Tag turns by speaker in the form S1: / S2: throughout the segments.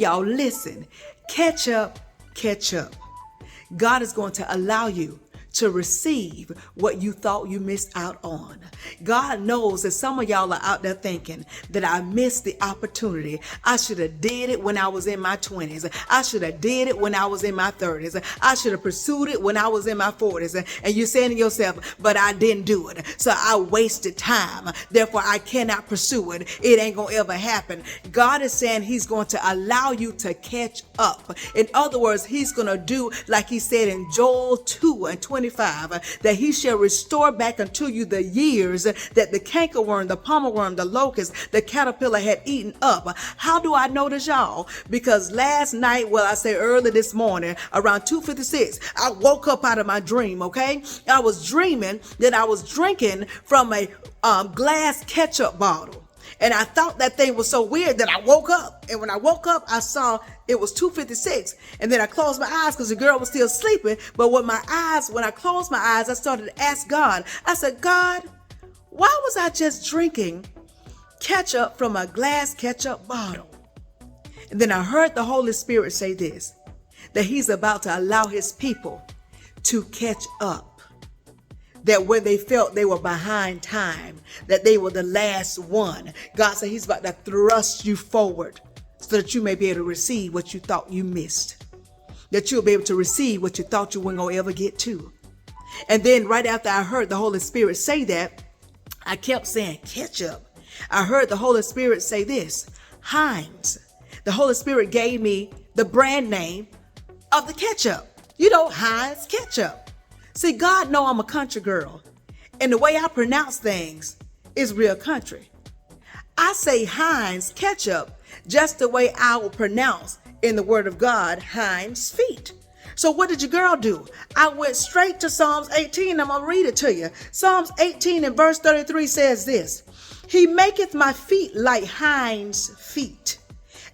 S1: Y'all listen, catch up, catch up. God is going to allow you to receive what you thought you missed out on. God knows that some of y'all are out there thinking that I missed the opportunity. I should have did it when I was in my 20s. I should have did it when I was in my 30s. I should have pursued it when I was in my 40s. And you're saying to yourself, but I didn't do it. So I wasted time. Therefore, I cannot pursue it. It ain't gonna ever happen. God is saying he's going to allow you to catch up. In other words, he's gonna do like he said in Joel 2:25, that he shall restore back unto you the years that the cankerworm, the palmerworm, the locust, the caterpillar had eaten up. How do I know this, y'all? Because last night, well, I say early this morning, around 2:56, I woke up out of my dream, okay? I was dreaming that I was drinking from a glass ketchup bottle. And I thought that thing was so weird that I woke up. And when I woke up, I saw it was 2:56. And then I closed my eyes because the girl was still sleeping. But when I closed my eyes, I started to ask God. I said, God, why was I just drinking ketchup from a glass ketchup bottle? And then I heard the Holy Spirit say this, that he's about to allow his people to catch up. That when they felt they were behind time, that they were the last one, God said he's about to thrust you forward so that you may be able to receive what you thought you missed. That you'll be able to receive what you thought you weren't going to ever get to. And then right after I heard the Holy Spirit say that, I kept saying ketchup. I heard the Holy Spirit say this, Heinz. The Holy Spirit gave me the brand name of the ketchup. You know, Heinz ketchup. See, God know I'm a country girl, and the way I pronounce things is real country. I say Heinz ketchup just the way I will pronounce in the word of God, Heinz feet. So what did your girl do? I went straight to Psalms 18. I'm going to read it to you. Psalms 18 and verse 33 says this, He maketh my feet like hinds feet,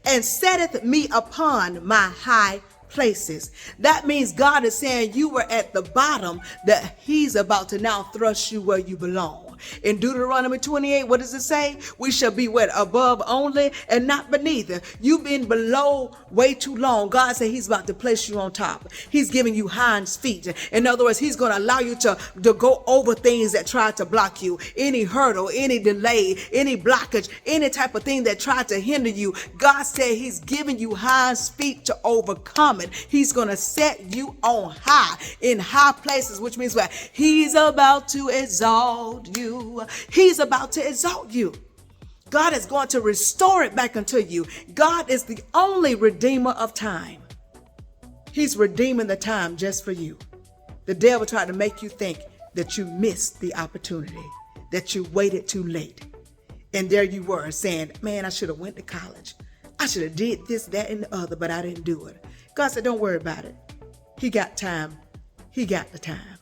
S1: and setteth me upon my high places. That means God is saying you were at the bottom, that he's about to now thrust you where you belong. In Deuteronomy 28, what does it say? We shall be what? Above only and not beneath. You've been below way too long. God said he's about to place you on top. He's giving you hinds feet. In other words, he's going to allow you to go over things that try to block you. Any hurdle, any delay, any blockage, any type of thing that tried to hinder you. God said he's giving you hinds feet to overcome it. He's going to set you on high, in high places, which means what? He's about to exalt you. He's about to exalt you. God is going to restore it back unto you. God is the only redeemer of time. He's redeeming the time just for you. The devil tried to make you think that you missed the opportunity, that you waited too late. And there you were saying, man, I should have went to college. I should have did this, that, and the other, but I didn't do it. God said, don't worry about it. He got time. He got the time.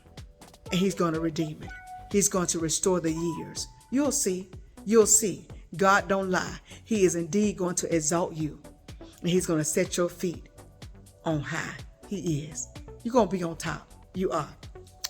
S1: And he's going to redeem it. He's going to restore the years. You'll see. You'll see. God don't lie. He is indeed going to exalt you. And he's going to set your feet on high. He is. You're going to be on top. You are.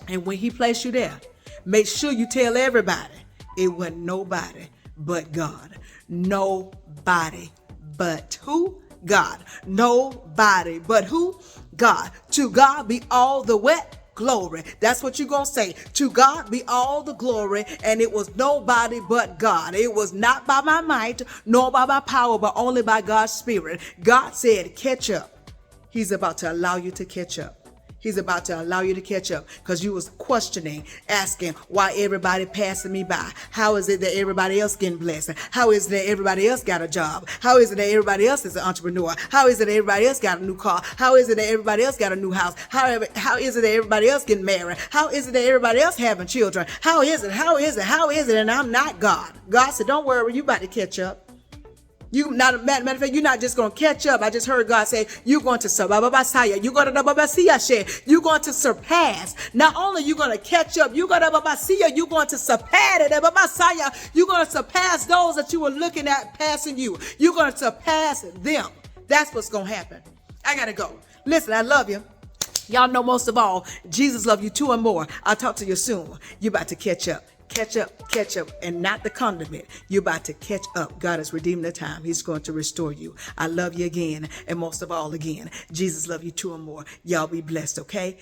S1: And when he placed you there, make sure you tell everybody it wasn't nobody but God. Nobody but who? God. Nobody but who? God. To God be all the what? Glory. That's what you're going to say. To God be all the glory. And it was nobody but God. It was not by my might, nor by my power, but only by God's Spirit. God said, catch up. He's about to allow you to catch up. He's about to allow you to catch up because you was questioning, asking why everybody passing me by. How is it that everybody else getting blessed? How is it that everybody else got a job? How is it that everybody else is an entrepreneur? How is it that everybody else got a new car? How is it that everybody else got a new house? How is it that everybody else getting married? How is it that everybody else having children? How is it? How is it? How is it? And I'm not God. God said, don't worry, you about to catch up. You not matter of fact, you're not just going to catch up. I just heard God say, you're going to you're going to surpass. Not only you're going to catch up, you're going to surpass it. You're going to surpass those that you were looking at passing you. You're going to surpass them. That's what's going to happen. I got to go. Listen, I love you. Y'all know most of all, Jesus loves you 2 and more. I'll talk to you soon. You're about to catch up. ketchup, and not the condiment. You're about to catch up. God is redeeming the time. He's going to restore you. I love you again, and most of all again, Jesus love you 2 or more. Y'all be blessed, okay?